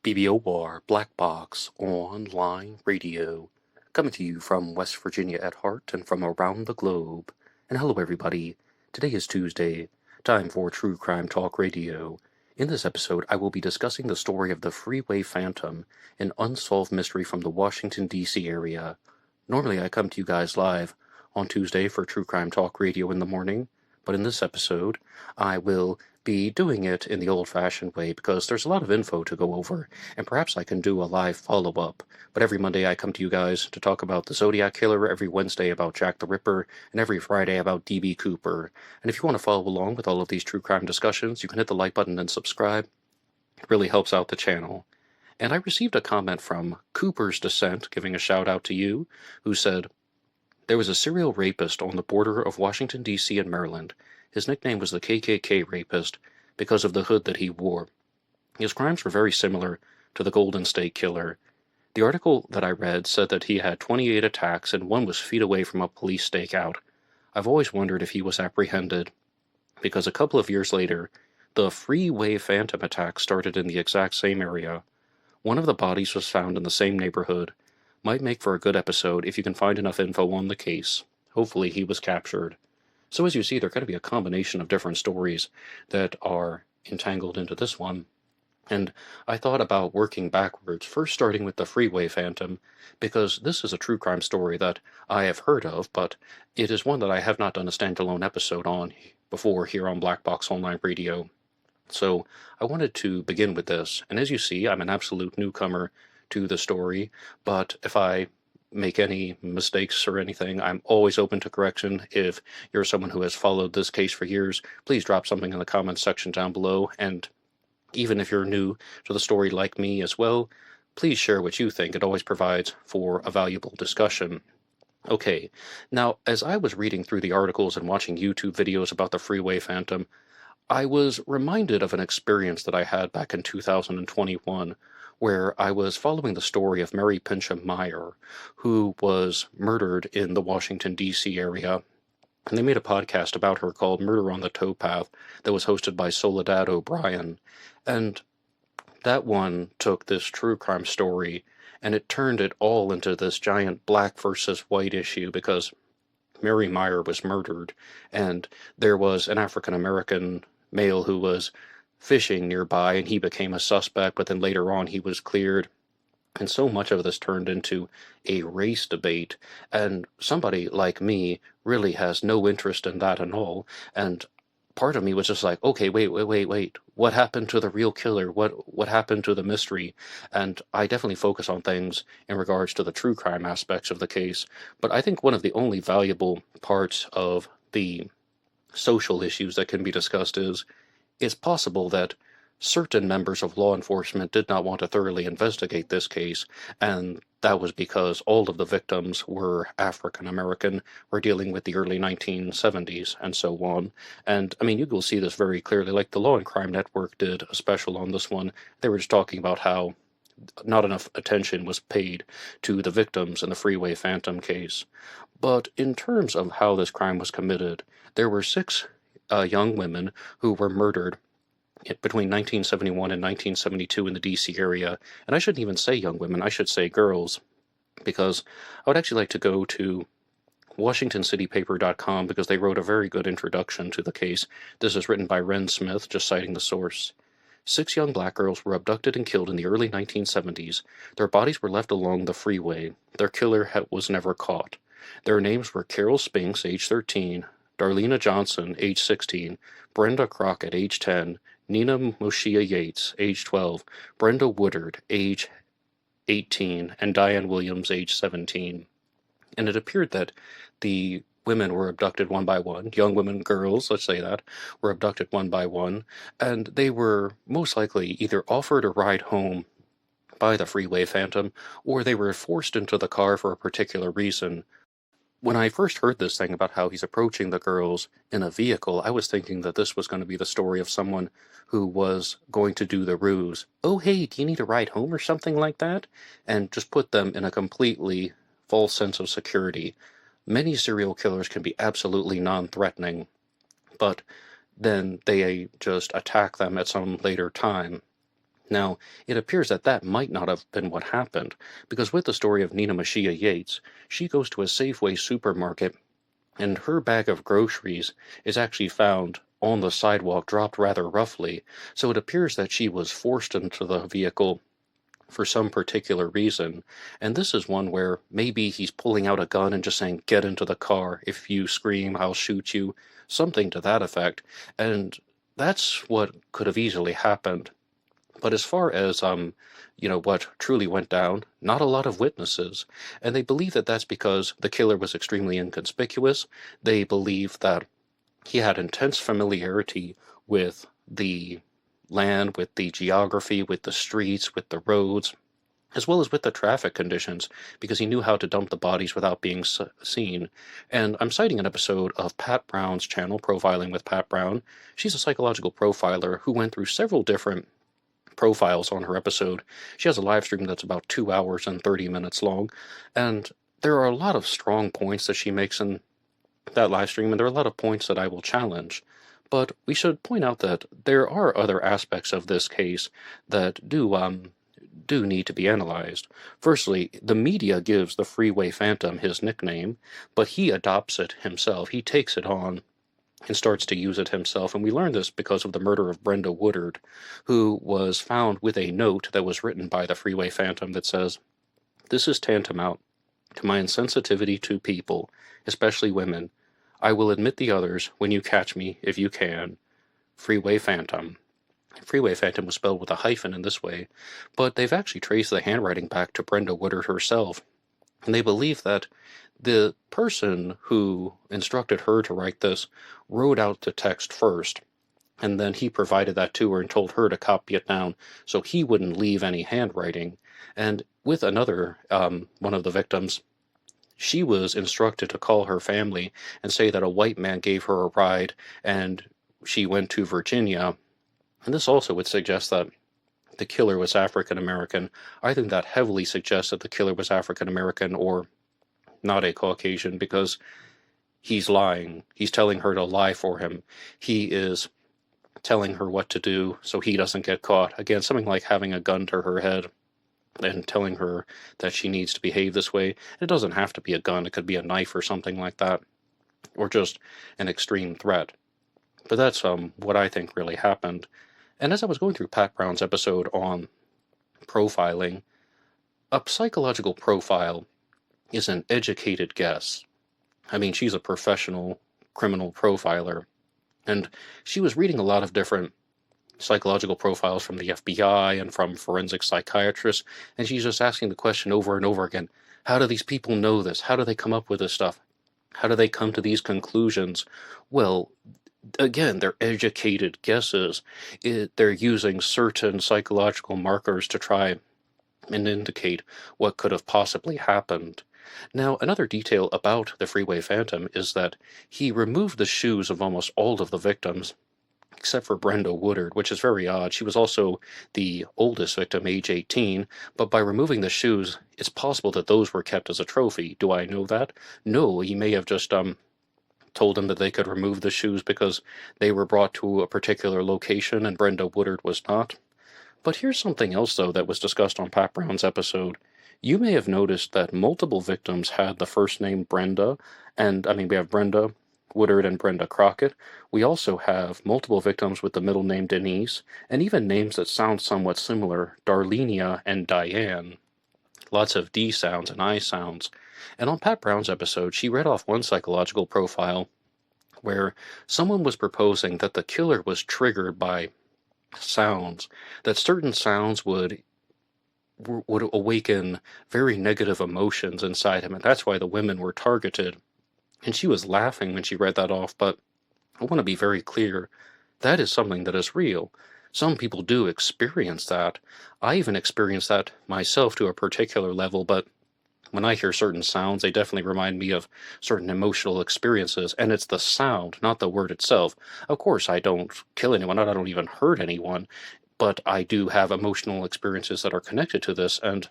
BBOR Black Box Online Radio, coming to you from West Virginia at heart and from around the globe. And hello, everybody. Today is Tuesday, time for True Crime Talk Radio. In this episode, I will be discussing the story of the Freeway Phantom, an unsolved mystery from the Washington, D.C. area. Normally, I come to you guys live on Tuesday for True Crime Talk Radio in the morning, but in this episode, I will be doing it in the old-fashioned way because there's a lot of info to go over, and perhaps I can do a live follow-up. But every Monday I come to you guys to talk about the Zodiac Killer, every Wednesday about Jack the Ripper, and every Friday about D.B. Cooper. And if you want to follow along with all of these true crime discussions, you can hit the like button and subscribe. It really helps out the channel. And I received a comment from Cooper's Descent, giving a shout out to you, who said, "There was a serial rapist on the border of Washington, D.C. and Maryland. His nickname was the KKK Rapist because of the hood that he wore. His crimes were very similar to the Golden State Killer. The article that I read said that he had 28 attacks and one was feet away from a police stakeout. I've always wondered if he was apprehended, because a couple of years later, the Freeway Phantom attack started in the exact same area. One of the bodies was found in the same neighborhood. Might make for a good episode if you can find enough info on the case. Hopefully he was captured." So as you see, there's going to be a combination of different stories that are entangled into this one. And I thought about working backwards, first starting with the Freeway Phantom, because this is a true crime story that I have heard of, but it is one that I have not done a standalone episode on before here on Black Box Online Radio. So I wanted to begin with this, and as you see, I'm an absolute newcomer to the story, but if I make any mistakes or anything, I'm always open to correction. If you're someone who has followed this case for years, please drop something in the comments section down below, and even if you're new to the story like me as well, please share what you think. It always provides for a valuable discussion. Okay, now as I was reading through the articles and watching YouTube videos about the Freeway Phantom, I was reminded of an experience that I had back in 2021, where I was following the story of Mary Pincham Meyer, who was murdered in the Washington, D.C. area. And they made a podcast about her called Murder on the Towpath that was hosted by Soledad O'Brien. And that one took this true crime story and it turned it all into this giant black versus white issue, because Mary Meyer was murdered and there was an African-American male who was fishing nearby, and he became a suspect, but then later on he was cleared. And so much of this turned into a race debate, and somebody like me really has no interest in that at all. And part of me was just like, okay, wait. What happened to the real killer? What happened to the mystery? And I definitely focus on things in regards to the true crime aspects of the case. But I think one of the only valuable parts of the social issues that can be discussed is it's possible that certain members of law enforcement did not want to thoroughly investigate this case, and that was because all of the victims were African American. We're dealing with the early 1970s and so on. And I mean, you will see this very clearly. Like the Law and Crime Network did a special on this one. They were just talking about how not enough attention was paid to the victims in the Freeway Phantom case. But in terms of how this crime was committed, there were six young women who were murdered between 1971 and 1972 in the D.C. area. And I shouldn't even say young women, I should say girls, because I would actually like to go to WashingtonCityPaper.com because they wrote a very good introduction to the case. This is written by Ren Smith, just citing the source. 6 young black girls were abducted and killed in the early 1970s. Their bodies were left along the freeway. Their killer was never caught. Their names were Carol Spinks, age 13, Darlena Johnson, age 16, Brenda Crockett, age 10, Nina Moshia Yates, age 12, Brenda Woodard, age 18, and Diane Williams, age 17. And it appeared that the women were abducted one by one. Young women, girls, let's say that, were abducted one by one, and they were most likely either offered a ride home by the Freeway Phantom, or they were forced into the car for a particular reason. When I first heard this thing about how he's approaching the girls in a vehicle, I was thinking that this was going to be the story of someone who was going to do the ruse. Oh, hey, do you need a ride home or something like that? And just put them in a completely false sense of security. Many serial killers can be absolutely non-threatening, but then they just attack them at some later time. Now, it appears that that might not have been what happened, because with the story of Nina Mashia Yates, she goes to a Safeway supermarket, and her bag of groceries is actually found on the sidewalk, dropped rather roughly, so it appears that she was forced into the vehicle for some particular reason. And this is one where maybe he's pulling out a gun and just saying, "Get into the car. If you scream, I'll shoot you." Something to that effect. And that's what could have easily happened. But as far as what truly went down, not a lot of witnesses. And they believe that that's because the killer was extremely inconspicuous. They believe that he had intense familiarity with the land, with the geography, with the streets, with the roads, as well as with the traffic conditions, because he knew how to dump the bodies without being seen. And I'm citing an episode of Pat Brown's channel, Profiling with Pat Brown. She's a psychological profiler who went through several different profiles on her episode. She has a live stream that's about 2 hours and 30 minutes long, and there are a lot of strong points that she makes in that live stream, and there are a lot of points that I will challenge. But we should point out that there are other aspects of this case that do need to be analyzed. Firstly, the media gives the Freeway Phantom his nickname, but he adopts it himself. He takes it on and starts to use it himself, and we learn this because of the murder of Brenda Woodard, who was found with a note that was written by the Freeway Phantom that says, "This is tantamount to my insensitivity to people, especially women. I will admit the others when you catch me, if you can. Freeway Phantom." Freeway Phantom was spelled with a hyphen in this way, but they've actually traced the handwriting back to Brenda Woodard herself, and they believe that the person who instructed her to write this wrote out the text first, and then he provided that to her and told her to copy it down so he wouldn't leave any handwriting. And with another one of the victims, she was instructed to call her family and say that a white man gave her a ride and she went to Virginia. And this also would suggest that the killer was African American. I think that heavily suggests that the killer was African American or not a Caucasian, because he's lying. He's telling her to lie for him. He is telling her what to do so he doesn't get caught. Again, something like having a gun to her head and telling her that she needs to behave this way. It doesn't have to be a gun. It could be a knife or something like that, or just an extreme threat. But that's what I think really happened. And as I was going through Pat Brown's episode on profiling, a psychological profile is an educated guess. I mean, she's a professional criminal profiler, and she was reading a lot of different psychological profiles from the FBI and from forensic psychiatrists, and she's just asking the question over and over again, how do these people know this? How do they come up with this stuff? How do they come to these conclusions? Well, again, they're educated guesses. They're using certain psychological markers to try and indicate what could have possibly happened. Now, another detail about the Freeway Phantom is that he removed the shoes of almost all of the victims, except for Brenda Woodard, which is very odd. She was also the oldest victim, age 18, but by removing the shoes, it's possible that those were kept as a trophy. Do I know that? No, he may have just told them that they could remove the shoes because they were brought to a particular location and Brenda Woodard was not. But here's something else, though, that was discussed on Pat Brown's episode. You may have noticed that multiple victims had the first name Brenda, and I mean, we have Brenda Woodard and Brenda Crockett. We also have multiple victims with the middle name Denise, and even names that sound somewhat similar, Darlenia and Diane. Lots of D sounds and I sounds. And on Pat Brown's episode, she read off one psychological profile where someone was proposing that the killer was triggered by sounds, that certain sounds would awaken very negative emotions inside him, and that's why the women were targeted. And she was laughing when she read that off, but I want to be very clear. That is something that is real. Some people do experience that. I even experienced that myself to a particular level, but when I hear certain sounds, they definitely remind me of certain emotional experiences, and it's the sound, not the word itself. Of course, I don't kill anyone, I don't even hurt anyone, but I do have emotional experiences that are connected to this, and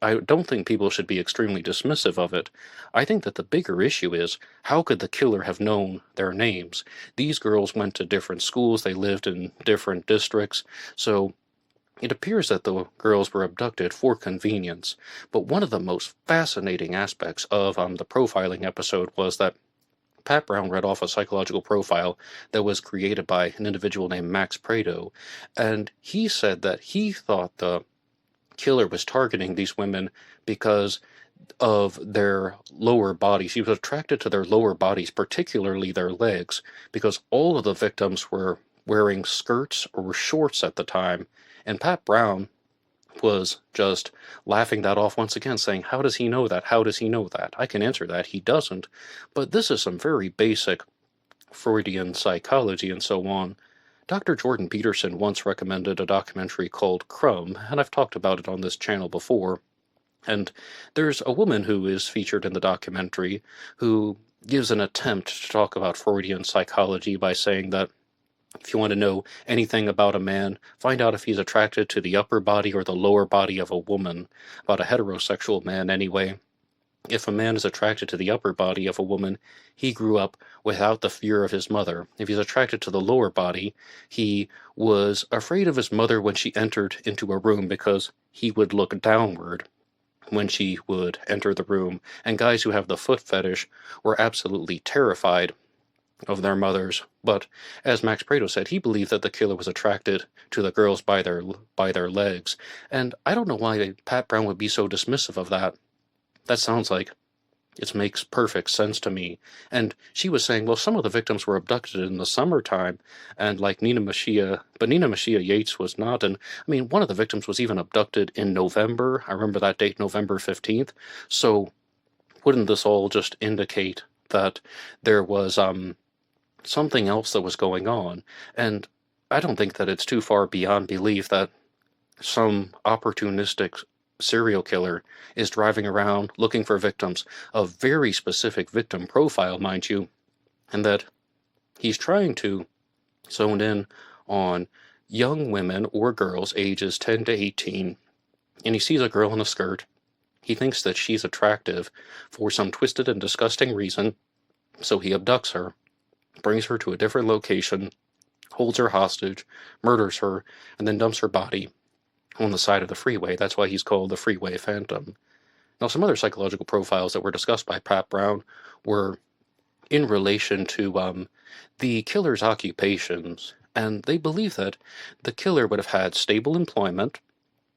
I don't think people should be extremely dismissive of it. I think that the bigger issue is, how could the killer have known their names? These girls went to different schools, they lived in different districts, so It appears that the girls were abducted for convenience, but one of the most fascinating aspects of the profiling episode was that Pat Brown read off a psychological profile that was created by an individual named Max Prado, and he said that he thought the killer was targeting these women because of their lower bodies. He was attracted to their lower bodies, particularly their legs, because all of the victims were wearing skirts or shorts at the time, and Pat Brown was just laughing that off once again, saying, how does he know that? How does he know that? I can answer that. He doesn't. But this is some very basic Freudian psychology and so on. Dr. Jordan Peterson once recommended a documentary called Crumb, and I've talked about it on this channel before. And there's a woman who is featured in the documentary who gives an attempt to talk about Freudian psychology by saying that if you want to know anything about a man, find out if he's attracted to the upper body or the lower body of a woman. About a heterosexual man, anyway. If a man is attracted to the upper body of a woman, he grew up without the fear of his mother. If he's attracted to the lower body, he was afraid of his mother when she entered into a room because he would look downward when she would enter the room. And guys who have the foot fetish were absolutely terrified of their mothers. But as Max Prado said, he believed that the killer was attracted to the girls by their legs. And I don't know why Pat Brown would be so dismissive of that. That sounds like it makes perfect sense to me. And she was saying, well, some of the victims were abducted in the summertime, and like Nina Mashia, but Nina Mashia Yates was not. And I mean, one of the victims was even abducted in November. I remember that date, November 15th. So wouldn't this all just indicate that there was something else that was going on? And I don't think that it's too far beyond belief that some opportunistic serial killer is driving around looking for victims, a very specific victim profile, mind you, and that he's trying to zone in on young women or girls ages 10 to 18, and he sees a girl in a skirt. He thinks that she's attractive for some twisted and disgusting reason, so he abducts her, brings her to a different location, holds her hostage, murders her, and then dumps her body on the side of the freeway. That's why he's called the Freeway Phantom. Now, some other psychological profiles that were discussed by Pat Brown were in relation to the killer's occupations, and they believe that the killer would have had stable employment,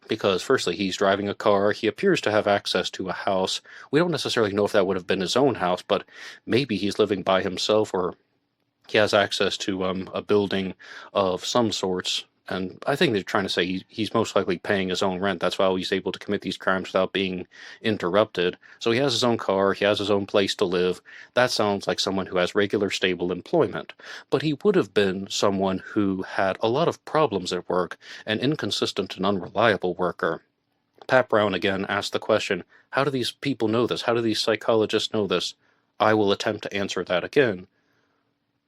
because firstly, he's driving a car, he appears to have access to a house. We don't necessarily know if that would have been his own house, but maybe he's living by himself, or he has access to a building of some sorts. And I think they're trying to say he's most likely paying his own rent. That's why he's able to commit these crimes without being interrupted. So he has his own car, he has his own place to live. That sounds like someone who has regular, stable employment. But he would have been someone who had a lot of problems at work, an inconsistent and unreliable worker. Pat Brown again asked the question, how do these people know this? How do these psychologists know this? I will attempt to answer that again.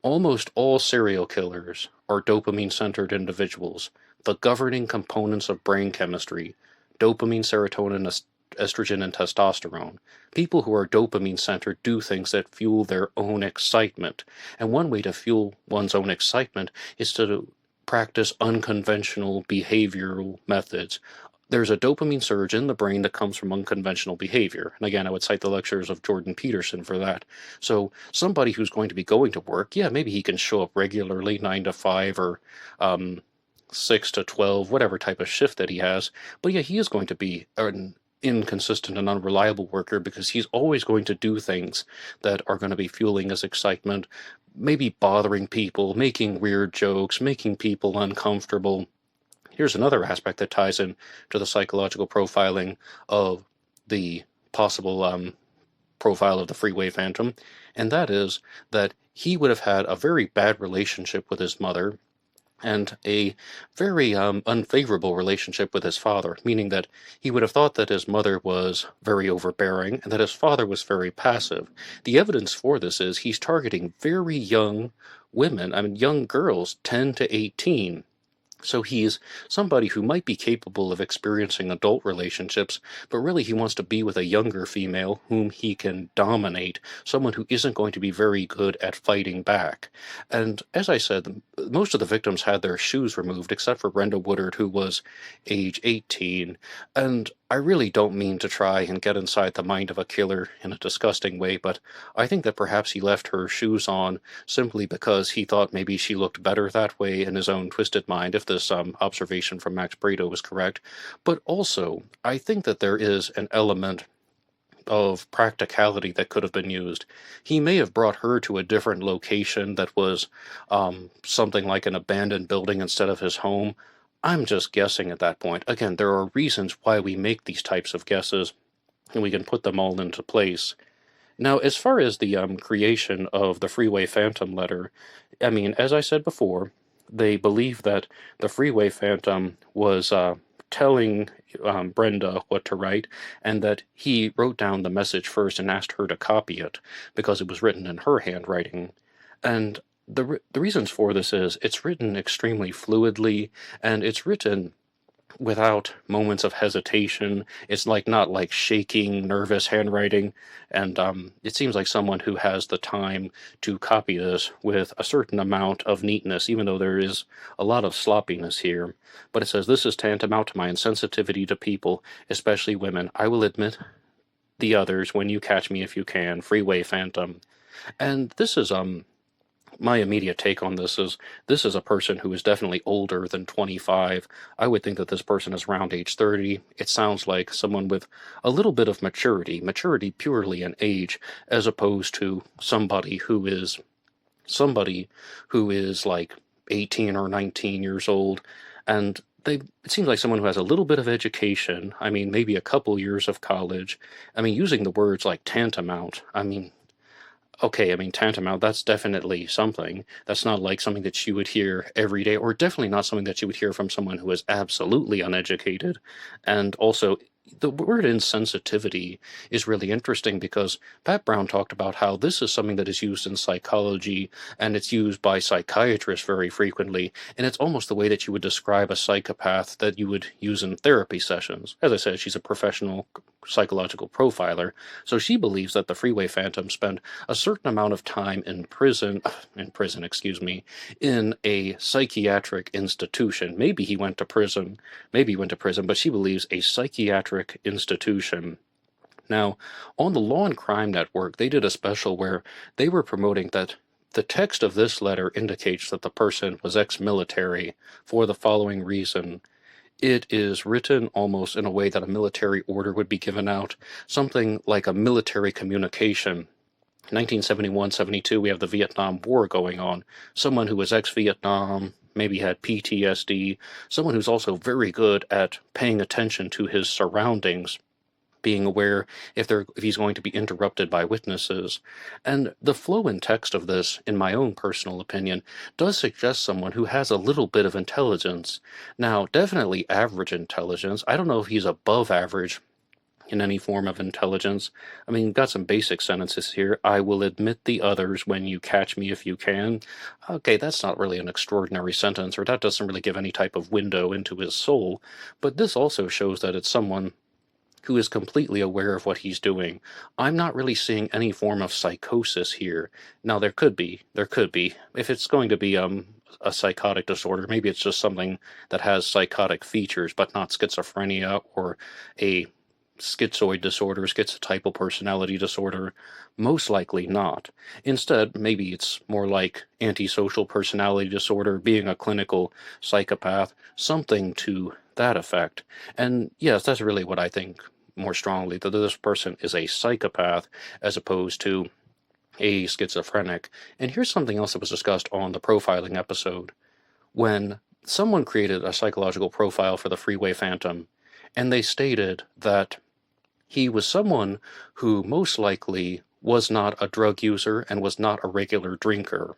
Almost all serial killers are dopamine-centered individuals, the governing components of brain chemistry, dopamine, serotonin, estrogen, and testosterone. People who are dopamine-centered do things that fuel their own excitement, and one way to fuel one's own excitement is to practice unconventional behavioral methods. There's a dopamine surge in the brain that comes from unconventional behavior. And again, I would cite the lectures of Jordan Peterson for that. So somebody who's going to be going to work, yeah, maybe he can show up regularly, 9 to 5 or 6 to 12, whatever type of shift that he has. But yeah, he is going to be an inconsistent and unreliable worker because he's always going to do things that are going to be fueling his excitement, maybe bothering people, making weird jokes, making people uncomfortable. Here's another aspect that ties in to the psychological profiling of the possible profile of the Freeway Phantom, and that is that he would have had a very bad relationship with his mother and a very unfavorable relationship with his father, meaning that he would have thought that his mother was very overbearing and that his father was very passive. The evidence for this is he's targeting very young women, young girls, 10 to 18, So he's somebody who might be capable of experiencing adult relationships, but really he wants to be with a younger female whom he can dominate, someone who isn't going to be very good at fighting back. And as I said, most of the victims had their shoes removed, except for Brenda Woodard, who was age 18. And I really don't mean to try and get inside the mind of a killer in a disgusting way, but I think that perhaps he left her shoes on simply because he thought maybe she looked better that way in his own twisted mind, if this observation from Max Brito was correct. But also, I think that there is an element of practicality that could have been used. He may have brought her to a different location that was something like an abandoned building instead of his home. I'm just guessing at that point. Again, there are reasons why we make these types of guesses, and we can put them all into place. Now, as far as the creation of the Freeway Phantom letter, I mean, as I said before, they believe that the Freeway Phantom was telling Brenda what to write, and that he wrote down the message first and asked her to copy it because it was written in her handwriting. And the reasons for this is it's written extremely fluidly, and it's written without moments of hesitation. It's like not like shaking, nervous handwriting, and it seems like someone who has the time to copy this with a certain amount of neatness, even though there is a lot of sloppiness here. But it says, "This is tantamount to my insensitivity to people, especially women. I will admit the others when you catch me if you can. Freeway Phantom." And this is my immediate take on this is a person who is definitely older than 25. I would think that this person is around age 30. It sounds like someone with a little bit of maturity purely in age, as opposed to somebody who is like 18 or 19 years old. And it seems like someone who has a little bit of education. I mean, maybe a couple years of college. I mean, using the words like tantamount, I mean, okay, I mean, tantamount, that's definitely something. That's not like something that you would hear every day, or definitely not something that you would hear from someone who is absolutely uneducated. And also, the word insensitivity is really interesting because Pat Brown talked about how this is something that is used in psychology, and it's used by psychiatrists very frequently, and it's almost the way that you would describe a psychopath that you would use in therapy sessions. As I said, she's a professional psychological profiler, so she believes that the Freeway Phantom spent a certain amount of time excuse me, in a psychiatric institution. Maybe he went to prison, but she believes a psychiatric institution. Now, on the Law and Crime Network, they did a special where they were promoting that the text of this letter indicates that the person was ex-military for the following reason. It is written almost in a way that a military order would be given out, something like a military communication. 1971-72, we have the Vietnam War going on. Someone who was ex-Vietnam, maybe had PTSD, someone who's also very good at paying attention to his surroundings, being aware if he's going to be interrupted by witnesses. And the flow and text of this, in my own personal opinion, does suggest someone who has a little bit of intelligence. Now, definitely average intelligence. I don't know if he's above average in any form of intelligence. I mean, got some basic sentences here. I will admit the others when you catch me if you can. Okay, that's not really an extraordinary sentence, or that doesn't really give any type of window into his soul, but this also shows that it's someone who is completely aware of what he's doing. I'm not really seeing any form of psychosis here. Now, there could be. If it's going to be a psychotic disorder, maybe it's just something that has psychotic features, but not schizophrenia or a schizoid disorder, schizotypal personality disorder. Most likely not. Instead, maybe it's more like antisocial personality disorder, being a clinical psychopath, something to that effect. And yes, that's really what I think more strongly, that this person is a psychopath as opposed to a schizophrenic. And here's something else that was discussed on the profiling episode. When someone created a psychological profile for the Freeway Phantom, and they stated that he was someone who most likely was not a drug user and was not a regular drinker.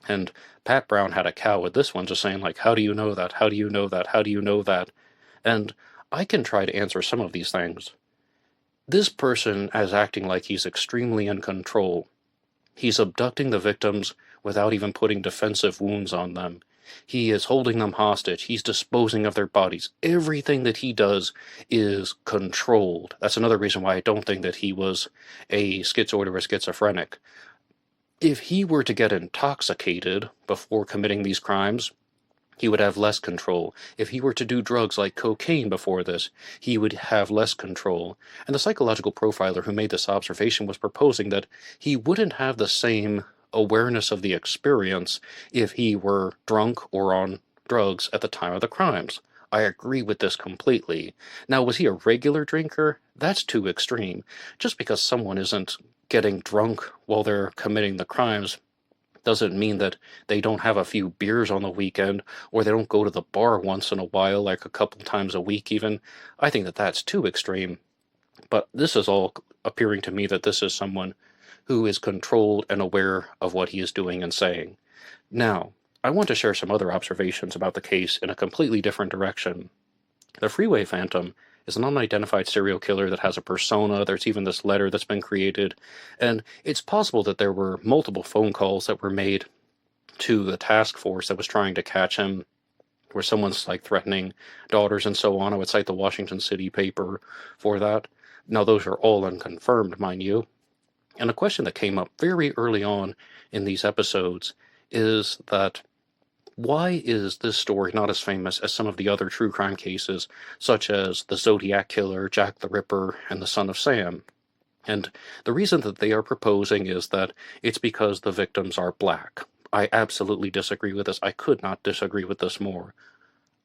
And Pat Brown had a cow with this one, just saying, like, how do you know that? How do you know that? How do you know that? And I can try to answer some of these things. This person is acting like he's extremely in control. He's abducting the victims without even putting defensive wounds on them. He is holding them hostage. He's disposing of their bodies. Everything that he does is controlled. That's another reason why I don't think that he was a schizoid or a schizophrenic. If he were to get intoxicated before committing these crimes, he would have less control. If he were to do drugs like cocaine before this, he would have less control. And the psychological profiler who made this observation was proposing that he wouldn't have the same awareness of the experience if he were drunk or on drugs at the time of the crimes. I agree with this completely. Now, was he a regular drinker? That's too extreme. Just because someone isn't getting drunk while they're committing the crimes doesn't mean that they don't have a few beers on the weekend, or they don't go to the bar once in a while, like a couple times a week even. I think that that's too extreme. But this is all appearing to me that this is someone who is controlled and aware of what he is doing and saying. Now, I want to share some other observations about the case in a completely different direction. The Freeway Phantom is an unidentified serial killer that has a persona. There's even this letter that's been created. And it's possible that there were multiple phone calls that were made to the task force that was trying to catch him, where someone's like threatening daughters and so on. I would cite the Washington City paper for that. Now, those are all unconfirmed, mind you. And a question that came up very early on in these episodes is that why is this story not as famous as some of the other true crime cases, such as the Zodiac Killer, Jack the Ripper, and the Son of Sam? And the reason that they are proposing is that it's because the victims are black. I absolutely disagree with this. I could not disagree with this more.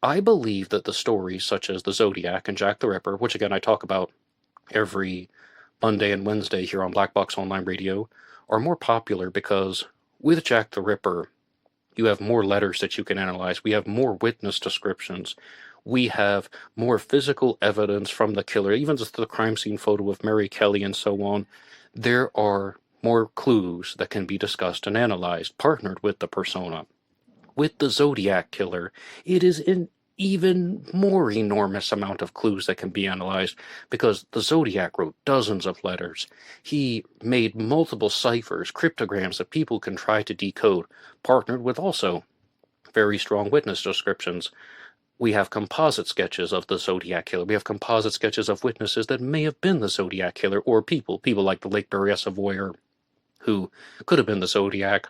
I believe that the stories such as the Zodiac and Jack the Ripper, which again I talk about every Monday and Wednesday here on Black Box Online Radio, are more popular because with Jack the Ripper, you have more letters that you can analyze. We have more witness descriptions. We have more physical evidence from the killer, even just the crime scene photo of Mary Kelly and so on. There are more clues that can be discussed and analyzed, partnered with the persona. With the Zodiac Killer, it is an even more enormous amount of clues that can be analyzed, because the Zodiac wrote dozens of letters. He made multiple ciphers, cryptograms that people can try to decode, partnered with also very strong witness descriptions. We have composite sketches of the Zodiac Killer. We have composite sketches of witnesses that may have been the Zodiac Killer, or people like the Lake Berryessa voyeur, who could have been the Zodiac.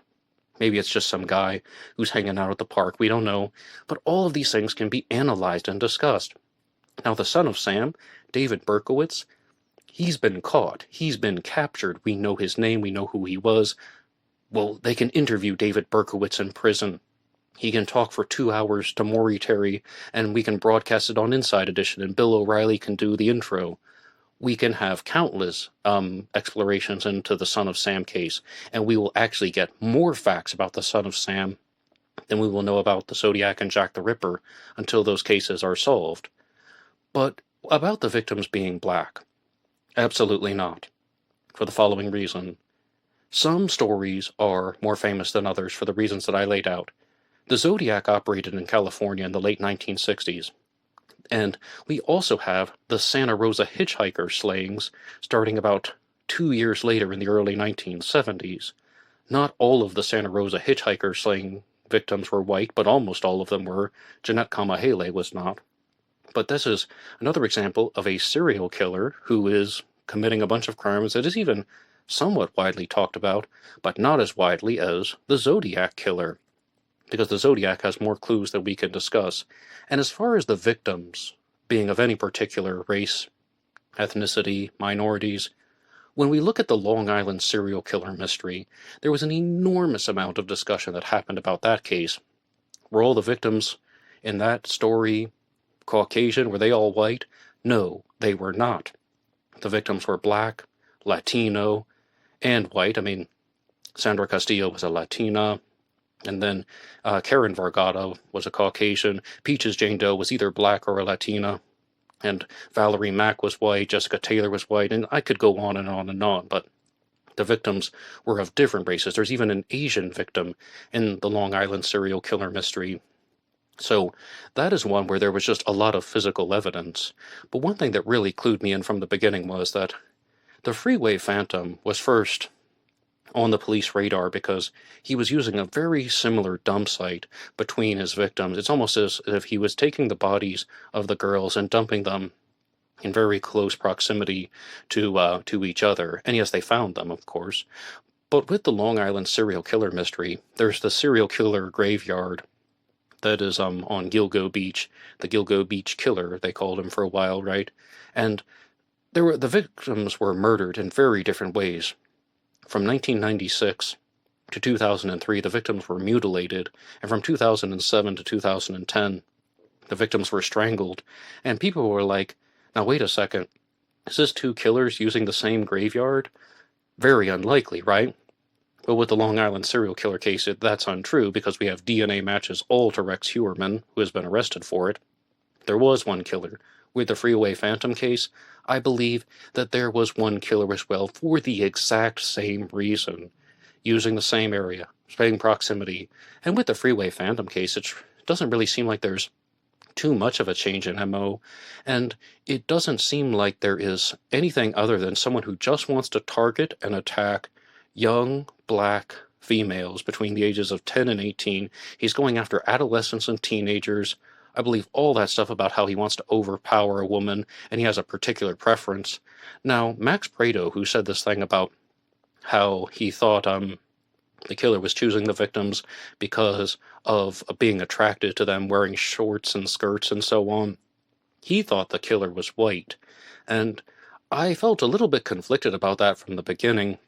Maybe it's just some guy who's hanging out at the park. We don't know. But all of these things can be analyzed and discussed. Now, the Son of Sam, David Berkowitz, he's been caught. He's been captured. We know his name. We know who he was. Well, they can interview David Berkowitz in prison. He can talk for 2 hours to Maury Terry, and we can broadcast it on Inside Edition, and Bill O'Reilly can do the intro. We can have countless explorations into the Son of Sam case, and we will actually get more facts about the Son of Sam than we will know about the Zodiac and Jack the Ripper until those cases are solved. But about the victims being black, absolutely not, for the following reason. Some stories are more famous than others for the reasons that I laid out. The Zodiac operated in California in the late 1960s. And we also have the Santa Rosa hitchhiker slayings starting about 2 years later in the early 1970s. Not all of the Santa Rosa hitchhiker slaying victims were white, but almost all of them were. Jeanette Kamahele was not. But this is another example of a serial killer who is committing a bunch of crimes that is even somewhat widely talked about, but not as widely as the Zodiac Killer, because the Zodiac has more clues that we can discuss. And as far as the victims being of any particular race, ethnicity, minorities, when we look at the Long Island serial killer mystery, there was an enormous amount of discussion that happened about that case. Were all the victims in that story Caucasian? Were they all white? No, they were not. The victims were black, Latino, and white. I mean, Sandra Castillo was a Latina. And then Karen Vargata was a Caucasian. Peaches Jane Doe was either black or a Latina. And Valerie Mack was white. Jessica Taylor was white. And I could go on and on and on. But the victims were of different races. There's even an Asian victim in the Long Island serial killer mystery. So that is one where there was just a lot of physical evidence. But one thing that really clued me in from the beginning was that the Freeway Phantom was first on the police radar because he was using a very similar dump site between his victims. It's almost as if he was taking the bodies of the girls and dumping them in very close proximity to each other. And yes, they found them, of course. But with the Long Island serial killer mystery, there's the serial killer graveyard that is on Gilgo Beach, the Gilgo Beach Killer, they called him for a while, right? And the victims were murdered in very different ways. From 1996 to 2003, the victims were mutilated, and from 2007 to 2010, the victims were strangled. And people were like, now wait a second, is this two killers using the same graveyard? Very unlikely, right? Well, with the Long Island serial killer case, that's untrue because we have DNA matches all to Rex Heuermann, who has been arrested for it. There was one killer. With the Freeway Phantom case, I believe that there was one killer as well for the exact same reason, using the same area, same proximity. And with the Freeway Phantom case, it doesn't really seem like there's too much of a change in MO, and it doesn't seem like there is anything other than someone who just wants to target and attack young black females between the ages of 10 and 18. He's going after adolescents and teenagers. I believe all that stuff about how he wants to overpower a woman and he has a particular preference. Now, Max Prado, who said this thing about how he thought the killer was choosing the victims because of being attracted to them wearing shorts and skirts and so on, he thought the killer was white. And I felt a little bit conflicted about that from the beginning.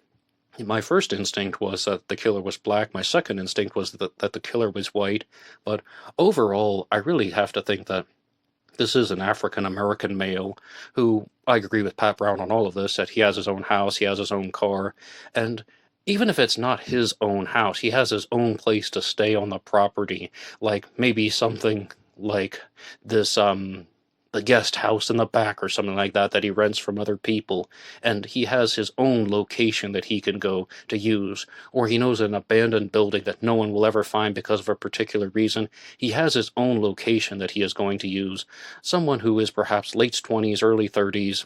My first instinct was that the killer was black. My second instinct was that the killer was white. But overall, I really have to think that this is an African-American male who, I agree with Pat Brown on all of this, that he has his own house, he has his own car, and even if it's not his own house, he has his own place to stay on the property, like maybe something like this, the guest house in the back or something like that he rents from other people, and he has his own location that he can go to use, or he knows an abandoned building that no one will ever find because of a particular reason. He has his own location that he is going to use. Someone who is perhaps late 20s, early 30s,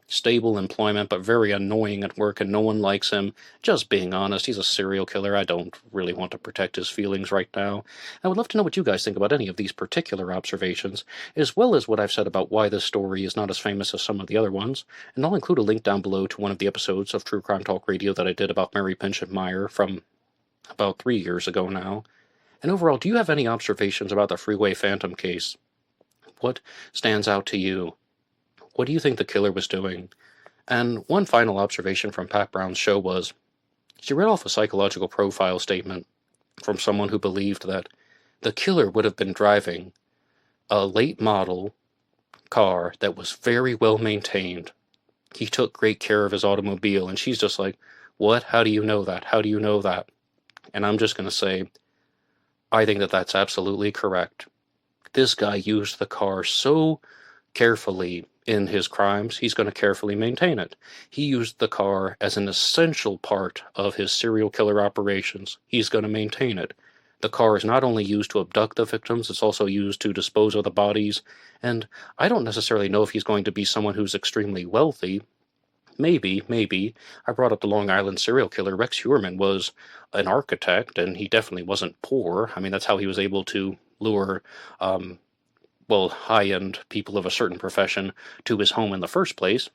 stable employment, but very annoying at work and no one likes him. Just being honest, he's a serial killer. I don't really want to protect his feelings right now. I would love to know what you guys think about any of these particular observations, as well as what I've said about why this story is not as famous as some of the other ones, and I'll include a link down below to one of the episodes of True Crime Talk Radio that I did about Mary Pinchin Meyer from about 3 years ago now. And overall, do you have any observations about the Freeway Phantom case? What stands out to you? What do you think the killer was doing? And one final observation from Pat Brown's show was, she read off a psychological profile statement from someone who believed that the killer would have been driving a late model car that was very well maintained. He took great care of his automobile, and she's just like, what? How do you know that? How do you know that? And I'm just going to say, I think that that's absolutely correct. This guy used the car so carefully in his crimes, he's going to carefully maintain it. He used the car as an essential part of his serial killer operations. He's going to maintain it. The car is not only used to abduct the victims, it's also used to dispose of the bodies. And I don't necessarily know if he's going to be someone who's extremely wealthy. Maybe. I brought up the Long Island serial killer. Rex Heuermann was an architect, and he definitely wasn't poor. I mean, that's how he was able to lure high-end people of a certain profession to his home in the first place.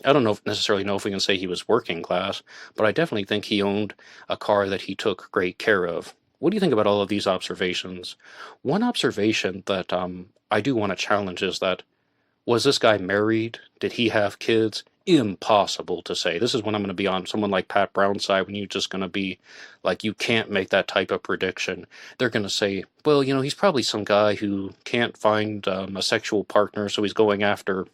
I don't necessarily know if we can say he was working class, but I definitely think he owned a car that he took great care of. What do you think about all of these observations? One observation that I do want to challenge is that, was this guy married? Did he have kids? Impossible to say. This is when I'm going to be on someone like Pat Brown's side, when you're just going to be like, you can't make that type of prediction. They're going to say, well, he's probably some guy who can't find a sexual partner, so he's going after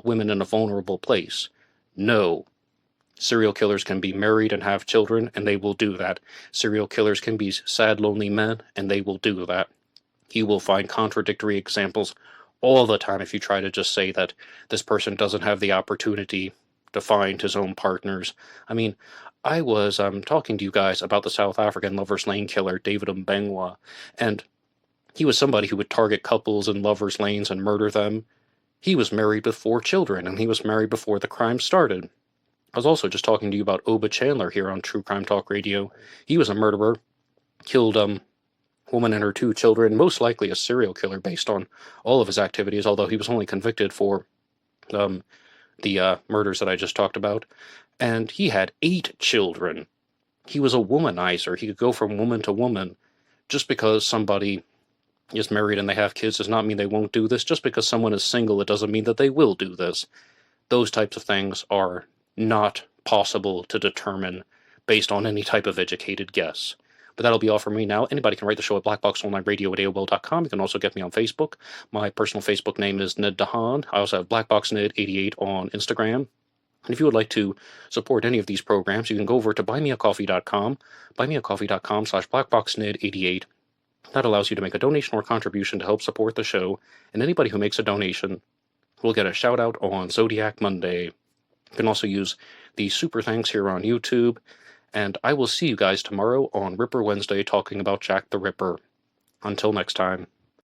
women in a vulnerable place. No. Serial killers can be married and have children, and they will do that. Serial killers can be sad, lonely men, and they will do that. You will find contradictory examples all the time if you try to just say that this person doesn't have the opportunity to find his own partners. I mean, I was talking to you guys about the South African Lover's Lane killer, David Mbengwa, and he was somebody who would target couples in lovers' lanes and murder them. He was married with 4 children, and he was married before the crime started. I was also just talking to you about Oba Chandler here on True Crime Talk Radio. He was a murderer, killed woman and her 2 children, most likely a serial killer based on all of his activities, although he was only convicted for the murders that I just talked about. And he had 8 children. He was a womanizer. He could go from woman to woman. Just because somebody is married and they have kids does not mean they won't do this. Just because someone is single, it doesn't mean that they will do this. Those types of things are not possible to determine based on any type of educated guess. But that'll be all from me now. Anybody can write the show at blackboxonlineradio@aol.com. You can also get me on Facebook. My personal Facebook name is Ned DeHaan. I also have blackboxned88 on Instagram. And if you would like to support any of these programs, you can go over to buymeacoffee.com, buymeacoffee.com/blackboxned88. That allows you to make a donation or contribution to help support the show, and anybody who makes a donation will get a shout out on Zodiac Monday. You can also use the super thanks here on YouTube, and I will see you guys tomorrow on Ripper Wednesday talking about Jack the Ripper. Until next time.